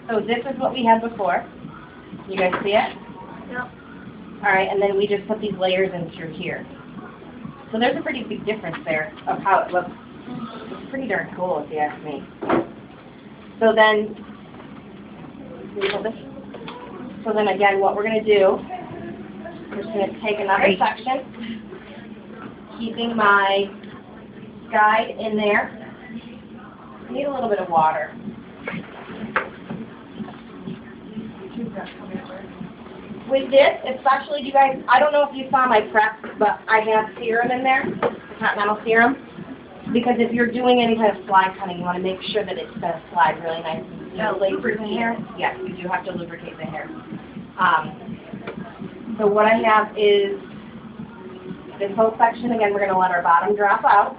So this is what we had before. You guys see it? Yep. Alright, and then we just put these layers in through here. So there's a pretty big difference there of how it looks. It's pretty darn cool if you ask me. So then, again, what we're going to do, we're just going to take another section, keeping my guide in there. I need a little bit of water. With this, especially, you guys, I don't know if you saw my prep, but I have serum in there, Continental serum, because if you're doing any kind of slide cutting, you want to make sure that it's going to slide really nice and smoothly through the hair. Yes, you do have to lubricate the hair. So what I have is this whole section. Again, we're going to let our bottom drop out,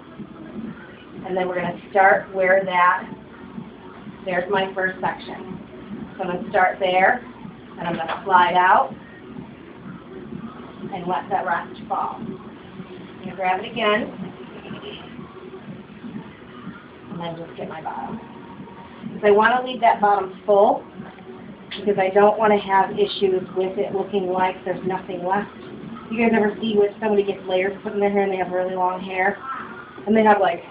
and then we're going to start where there's my first section. So I'm going to start there. And I'm going to slide out and let that rest fall. I'm going to grab it again and then just get my bottom. Because I want to leave that bottom full because I don't want to have issues with it looking like there's nothing left. You guys ever see when somebody gets layers put in their hair and they have really long hair and they have like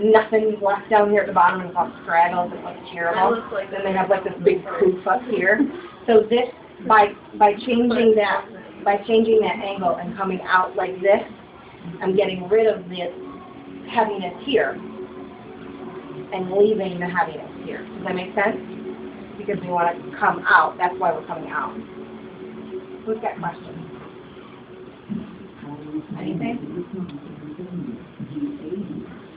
nothing left down here at the bottom and it's all scraggled and looks terrible. Then they have like this big poof up here. So this, by changing that angle and coming out like this, I'm getting rid of this heaviness here and leaving the heaviness here. Does that make sense? Because we want to come out. That's why we're coming out. Who's got questions? Anything?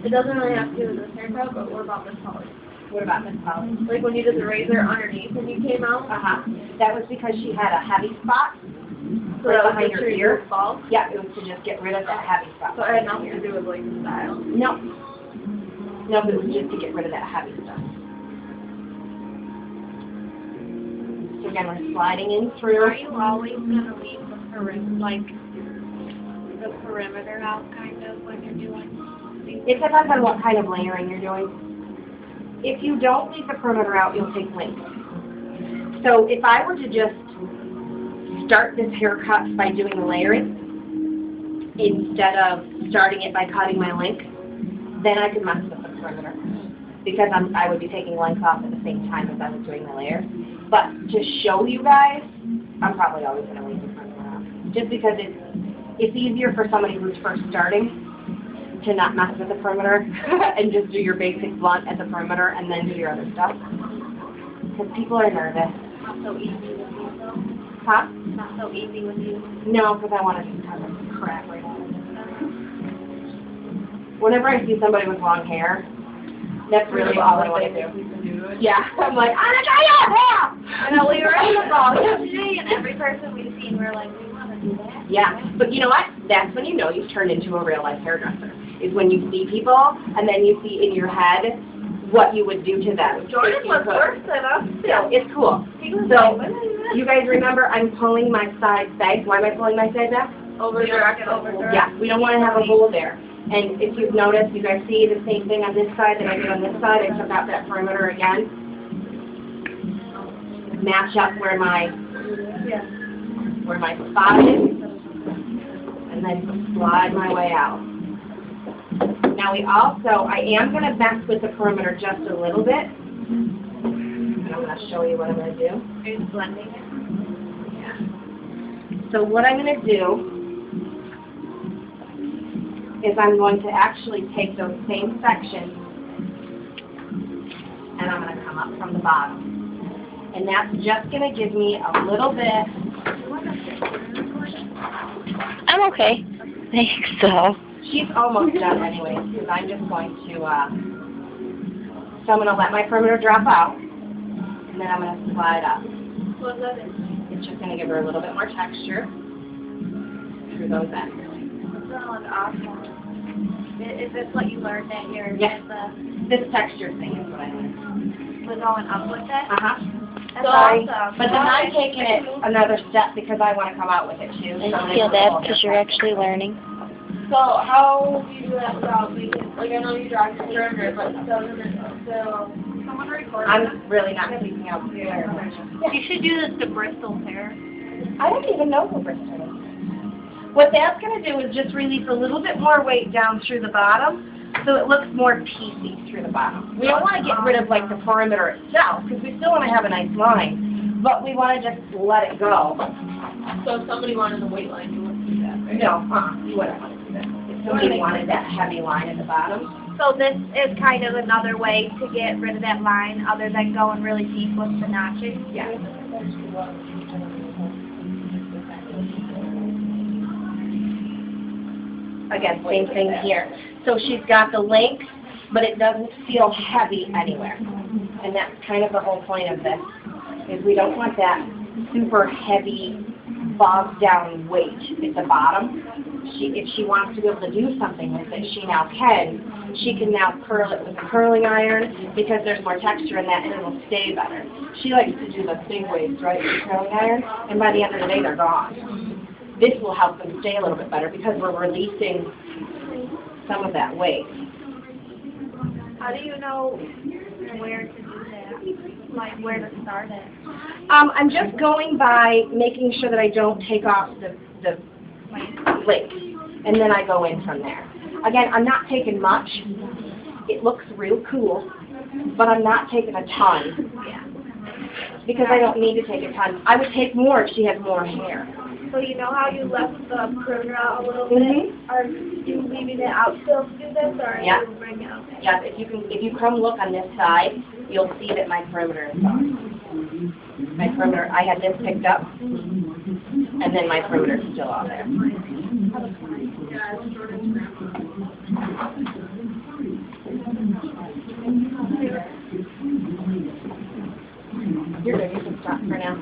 It doesn't really have to do with this haircut, but what about this color? What about Miss Polly? Like when you did the razor underneath when you came out? That was because she had a heavy spot So right that was behind her ear. Bald? Yeah, it was to just get rid of that heavy spot. So it had nothing to do with like the style? No. No, but it was just to get rid of that heavy stuff. So again, we're sliding in through. Are you always going to leave the perimeter out kind of when you're doing? It depends on what kind of layering you're doing. If you don't leave the perimeter out, you'll take length. So if I were to just start this haircut by doing the layering, instead of starting it by cutting my length, then I could mess with the perimeter. Because I would be taking length off at the same time as I was doing the layer. But to show you guys, I'm probably always going to leave the perimeter out. Just because it's easier for somebody who's first starting to not mess with the perimeter and just do your basic blunt at the perimeter and then do your other stuff. Because people are nervous. Not so easy with you, though? Huh? Not so easy with you? No, because I want to just cover the crap right out of it. Whenever I see somebody with long hair, that's really all I want to do. Yeah, I'm like, I got your hair! And then we were in the ball yesterday, and every person we've seen, we're like, we want to do that. Yeah, but you know what? That's when you know you've turned into a real-life hairdresser. Is when you see people, and then you see in your head what you would do to them. Jordan was worse than us. Yeah, it's cool. So, you guys remember I'm pulling my side back. Why am I pulling my side back? Over direct. Yeah, we don't want to have a hole there. And if you've noticed, you guys see the same thing on this side that I did on this side. I took out that perimeter again. Match up where my spot is, and then slide my way out. Now I am going to mess with the perimeter just a little bit. And I'm going to show you what I'm going to do. Are you blending it? Yeah. So what I'm going to do is I'm going to actually take those same sections and I'm going to come up from the bottom. And that's just going to give me a little bit. I'm okay. I think so. She's almost done anyway, because I'm just going to, so I'm going to let my perimeter drop out, and then I'm going to slide up. What's that? It's just going to give her a little bit more texture through those ends. That was awesome. Is this what you learned at your... Yes. This texture thing is what I learned. We're going up with it? That's Sorry. awesome. But then I'm taking it another step because I want to come out with it too. I feel bad because you're actually learning. So how do you do that without making, like I know you draw your perimeter, but doesn't it still, how much I'm really not speaking out very much. You should do this to Bristol's hair. I don't even know who Bristol is. What that's going to do is just release a little bit more weight down through the bottom, so it looks more piecey through the bottom. We don't want to get rid of like the perimeter itself, because we still want to have a nice line, but we want to just let it go. So if somebody wanted the weight line, you wouldn't do that, right? No, you wouldn't want to do that. If somebody wanted that heavy line at the bottom. So this is kind of another way to get rid of that line, other than going really deep with the notching. Yeah. Again, same thing here. So she's got the length, but it doesn't feel heavy anywhere. And that's kind of the whole point of this, is we don't want that super heavy, bogged down weight at the bottom. If she wants to be able to do something with it, she now can. She can now curl it with a curling iron because there's more texture in that and it'll stay better. She likes to do the big waves, right, with the curling iron, and by the end of the day they're gone. This will help them stay a little bit better because we're releasing some of that weight. How do you know where to do that? Like where to start it? I'm just going by making sure that I don't take off the link, and then I go in from there. Again, I'm not taking much. It looks real cool, but I'm not taking a ton. Yeah. Because I don't need to take a ton. I would take more if she had more hair. So you know how you left the perimeter out a little bit? Mm-hmm. Are you leaving it out still to do this, or are you bringing it out? Yes, if you come look on this side, you'll see that my perimeter is on. My perimeter, I had this picked up, and then my perimeter is still on there. You're good, you can stop for now.